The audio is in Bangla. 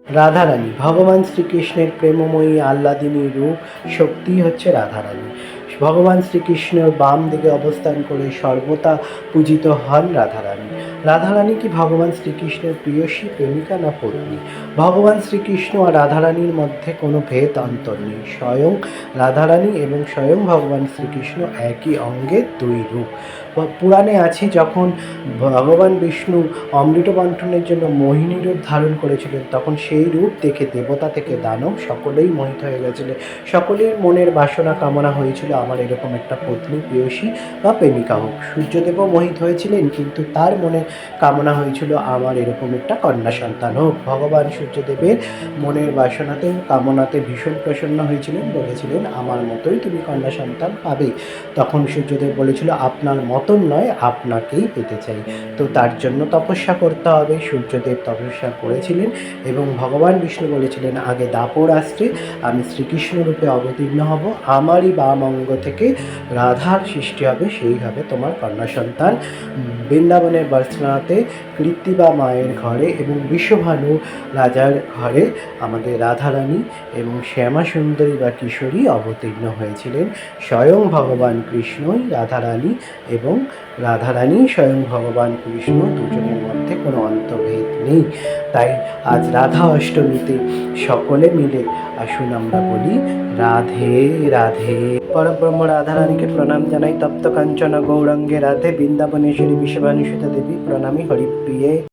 রাধারানী ভগবান শ্রীকৃষ্ণের প্রেমময়ী আহ্লাদিনী রূপ শক্তি হচ্ছে রাধারানী। ভগবান শ্রীকৃষ্ণের বাম দিকে অবস্থান করে সর্বদা পূজিত হন রাধারানী। রাধারানী কি ভগবান শ্রীকৃষ্ণের প্রিয়সী, প্রেমিকা না পত্নী? ভগবান শ্রীকৃষ্ণ আর রাধারানীর মধ্যে কোনো ভেদ অন্তর নেই। স্বয়ং রাধারানী এবং স্বয়ং ভগবান শ্রীকৃষ্ণ একই অঙ্গের দুই রূপ। পুরাণে আছে, যখন ভগবান বিষ্ণু অমৃত বন্টনের জন্য মোহিনী রূপ ধারণ করেছিলেন, তখন সেই রূপ দেখে দেবতা থেকে দানব সকলেই মোহিত হয়ে গেছিলেন। সকলের মনের বাসনা কামনা হয়েছিল আমার এরকম একটা পত্নী, প্রেয়সী বা প্রেমিকা হোক। সূর্যদেবও মোহিত হয়েছিলেন, কিন্তু তার মনে কামনা হয়েছিল আমার এরকম একটা কন্যা সন্তান হোক। ভগবান সূর্যদেবের মনের বাসনাতে কামনাতে ভীষণ প্রসন্ন হয়েছিলেন, বলেছিলেন আমার মতোই তুমি কন্যা সন্তান পাবে। তখন সূর্যদেব বলেছিল আপনার মতন নয়, আপনাকেই পেতে চাই। তো তার জন্য তপস্যা করতে হবে। সূর্যদেব তপস্যা করেছিলেন এবং ভগবান বিষ্ণু বলেছিলেন আগে দাপর আসছে, আমি শ্রীকৃষ্ণ রূপে অবতীর্ণ হব, আমারই বাম অঙ্গ থেকে রাধার সৃষ্টি হবে, সেই হবে তোমার কন্যা সন্তান। বৃন্দাবনের বর্ষনাতে কৃত্তিবা মায়ের ঘরে এবং বিশ্বভানু রাজার ঘরে আমাদের রাধারানী এবং শ্যামা সুন্দরী বা কিশোরী অবতীর্ণ হয়েছিলেন। স্বয়ং ভগবান কৃষ্ণই রাধারানী এবং রাধারানী স্বয়ং ভগবান কৃষ্ণ, দুজনের মধ্যে কোনো অন্তর্ভেদ নেই। তাই আজ রাধা অষ্টমীতে সকলে মিলে আসুন আমরা বলি রাধে রাধে। পরব্রহ্ম রাধারানীকে প্রণাম জানাই। তপ্ত কাঞ্চন গৌরাঙ্গে রাধে, বৃন্দাবনেশ্বরী বিশ্বভানুসুতা দেবী প্রণামী হরিপ্রিয়ে।